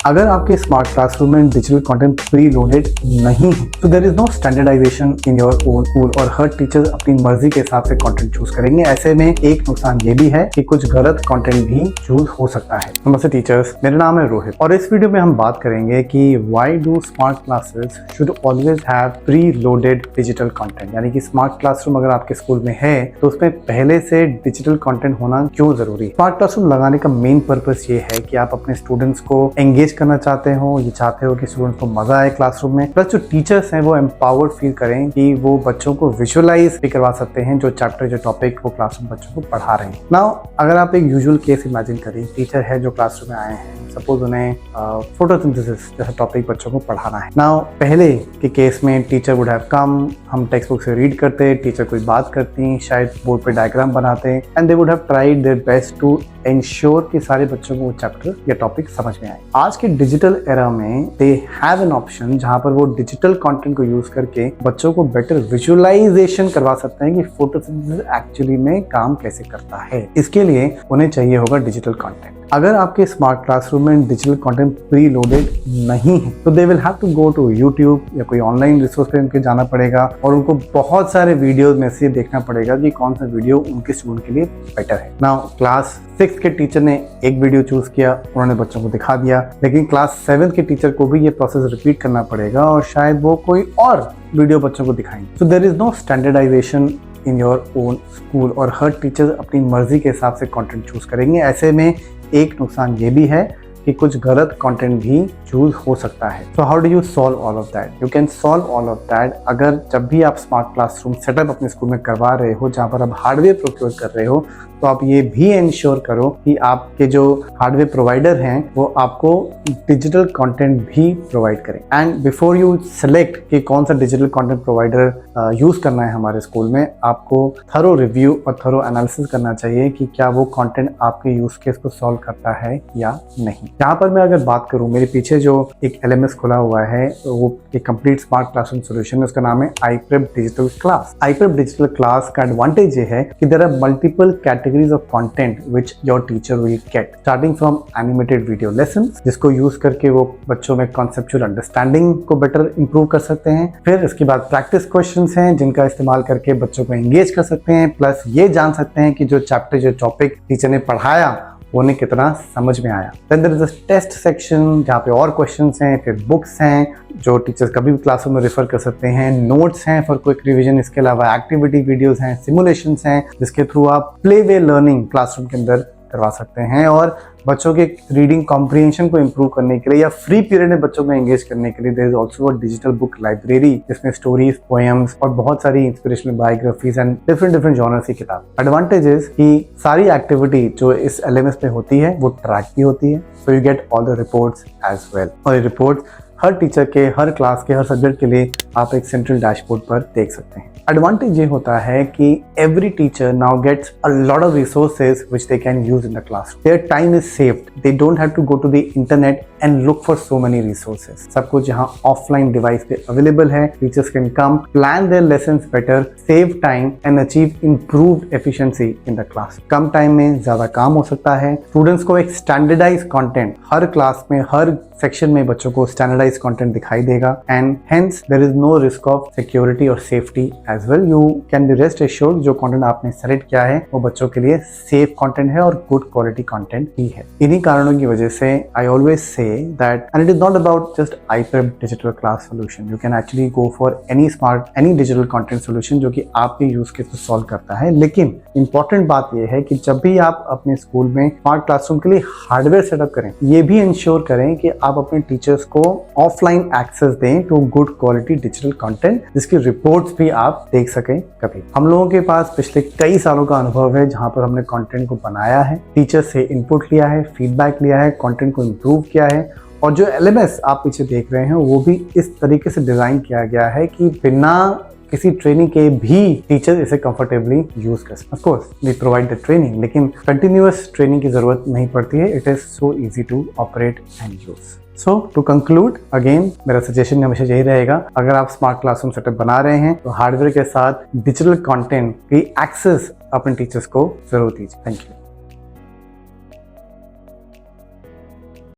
अगर आपके smart classroom में डिजिटल कंटेंट प्री लोडेड नहीं है तो there is no standardisation in your own school और हर टीचर अपनी मर्जी के हिसाब से कंटेंट चूज करेंगे। ऐसे में एक नुकसान ये भी है कि कुछ गलत कंटेंट भी चूज हो सकता है। नमस्ते टीचर्स, मेरा नाम है रोहित और इस वीडियो में हम बात करेंगे कि why do smart classes should always have pre loaded digital content. यानी कि स्मार्ट क्लासरूम अगर आपके स्कूल में है तो उसमें पहले से डिजिटल कंटेंट होना क्यों जरूरी है। स्मार्ट क्लासरूम लगाने का मेन पर्पस ये है कि आप अपने स्टूडेंट्स को एंगेज करना चाहते हो, ये चाहते हो कि स्टूडेंट्स को मजा आए क्लासरूम में, प्लस जो टीचर्स हैं वो एम्पावर्ड फील करें कि वो बच्चों को विजुअलाइज भी करवा सकते हैं जो चैप्टर जो टॉपिक वो क्लासरूम बच्चों को पढ़ा रहे हैं। नाउ अगर आप एक यूजुअल केस इमेजिन करें, टीचर है जो क्लासरूम में आए हैं, सपोज उन्हें फोटोसिंथेसिस जैसा टॉपिक बच्चों को पढ़ाना है। नाउ पहले के केस में टीचर वुड हैव कम, हम टेक्स्ट बुक से रीड करते, टीचर कोई बात करती, शायद बोर्ड पे डायग्राम बनाते and they would have tried their best to ensure कि सारे बच्चों को वो चैप्टर या टॉपिक समझ में आए। आज के डिजिटल एरा में दे हैव एन ऑप्शन जहां पर वो डिजिटल कंटेंट को यूज करके बच्चों को बेटर विजुअलाइजेशन करवा सकते हैं कि फोटोसिंथेसिस एक्चुअली में काम कैसे करता है। इसके लिए उन्हें चाहिए होगा डिजिटल कंटेंट। अगर आपके स्मार्ट क्लासरूम में डिजिटल कंटेंट प्री लोडेड नहीं है तो they will have to go to YouTube या कोई ऑनलाइन रिसोर्स पे उनके जाना पड़ेगा और उनको बहुत सारे वीडियोस में से देखना पड़ेगा कि कौन सा वीडियो उनके स्टूडेंट के लिए बेटर है। नाउ क्लास 6 के टीचर ने एक वीडियो चूज किया, उन्होंने बच्चों को दिखा दिया, लेकिन क्लास 7 के टीचर को भी ये प्रोसेस रिपीट करना पड़ेगा और शायद वो कोई और वीडियो बच्चों को दिखाएंगे। So there is no standardisation in your own school और हर टीचर अपनी मर्जी के हिसाब से कंटेंट चूज करेंगे। ऐसे में एक नुकसान ये भी है कि कुछ गलत कंटेंट भी चूज हो सकता है। So how do you solve all of that? You can solve all of that अगर जब भी आप स्मार्ट क्लासरूम सेटअप अपने स्कूल में करवा रहे हो, जहाँ पर आप हार्डवेयर प्रोक्योर कर रहे हो, तो आप ये भी इंश्योर करो कि आपके जो हार्डवेयर प्रोवाइडर हैं वो आपको डिजिटल कंटेंट भी प्रोवाइड करें। एंड बिफोर यू सेलेक्ट कि कौन सा डिजिटल कंटेंट प्रोवाइडर यूज करना है हमारे स्कूल में, आपको थरो रिव्यू और थरो एनालिसिस करना चाहिए कि क्या वो कंटेंट आपके यूज केस को सॉल्व करता है या नहीं। यहाँ पर मैं अगर बात करूँ, मेरे पीछे जो एक LMS खुला हुआ है वो एक कंप्लीट स्मार्ट क्लासरूम सोल्यूशन है, उसका नाम है iPrep digital class. iPrep digital class का एडवांटेज ये है कि there are multiple categories of content which your teacher will get, starting from animated video lessons जिसको यूज करके वो बच्चों में कॉन्सेप्चुअल अंडरस्टैंडिंग को बेटर इंप्रूव कर सकते हैं। फिर इसके बाद प्रैक्टिस क्वेश्चंस हैं जिनका इस्तेमाल करके बच्चों को एंगेज कर सकते हैं, प्लस ये जान सकते हैं कि जो चैप्टर जो टॉपिक टीचर ने पढ़ाया उन्हें कितना समझ में आया। Then there is a test section जहाँ पे और क्वेश्चंस हैं, फिर बुक्स हैं जो टीचर्स कभी भी क्लासरूम में रेफर कर सकते हैं, नोट्स हैं फॉर क्विक रिवीजन, इसके अलावा एक्टिविटी वीडियोस हैं, सिमुलेशंस हैं जिसके थ्रू आप प्ले वे लर्निंग क्लासरूम के अंदर करवा सकते हैं और बच्चों के रीडिंग कॉम्प्रिहेंशन को इंप्रूव करने के लिए या फ्री पीरियड में बच्चों को एंगेज करने के लिए there is also a digital book library जिसमें स्टोरीज, पोएम्स और बहुत सारी inspirational biographies and different genres की किताब। एडवांटेजेस कि सारी एक्टिविटी जो इस LMS पे होती है वो ट्रैक भी होती है, so you get all the reports as well. और ये रिपोर्ट्स हर टीचर के, हर क्लास के, हर सब्जेक्ट के लिए आप एक सेंट्रल डैशबोर्ड पर देख सकते हैं। एडवांटेज ये होता है कि every teacher now gets a lot of resources which they can use in the class. Their time is saved, they don't have to go to the internet and look for so many resources. सब कुछ यहाँ offline device पे available है। Teachers can come, plan their lessons better, save time and achieve improved efficiency in the class. कम time में ज्यादा काम हो सकता है। स्टूडेंट्स को एक स्टैंडर्डाइज कंटेंट हर क्लास में, हर सेक्शन में बच्चों को स्टैंडर्डाइज कंटेंट दिखाई देगा and hence there is no risk of security और safety as well. You can be rest assured जो कंटेंट आपने सेलेक्ट किया है वो बच्चों के लिए सेफ कंटेंट है और गुड क्वालिटी कंटेंट ही है। इन्हीं कारणों की वजह से I always say that and it is not about just iPrep digital class solution. You can actually go for any digital content solution जो कि आपके यूज केस को सॉल्व करता है। लेकिन इंपॉर्टेंट बात यह है कि जब भी आप अपने स्कूल में स्मार्ट क्लासरूम के लिए हार्डवेयर सेटअप करें, ये भी इंश्योर करें कि आप अपने टीचर्स को ऑफलाइन एक्सेस दें to good quality digital content जिसकी रिपोर्ट्स भी आप देख सकें कभी। हम लोगों के पास पिछले कई सालों का अनुभव है जहां पर हमने कंटेंट को बनाया है, टीचर से इनपुट लिया है, फीडबैक लिया है, कंटेंट को इम्प्रूव किया है और जो LMS आप पीछे देख रहे हैं वो भी इस तरीके से डिजाइन किया गया है कि बिना किसी ट्रेनिंग के भी टीचर इसे कंफर्टेबली यूज कर सकते। Of course we provide the training, लेकिन कंटिन्यूअस ट्रेनिंग की जरूरत नहीं पड़ती है। It is so easy to operate and use. So to conclude again मेरा सजेशन हमेशा यही रहेगा, अगर आप स्मार्ट क्लासरूम सेटअप बना रहे हैं तो हार्डवेयर के साथ डिजिटल कंटेंट की एक्सेस अपने टीचर्स को जरूर दीजिए। Thank you.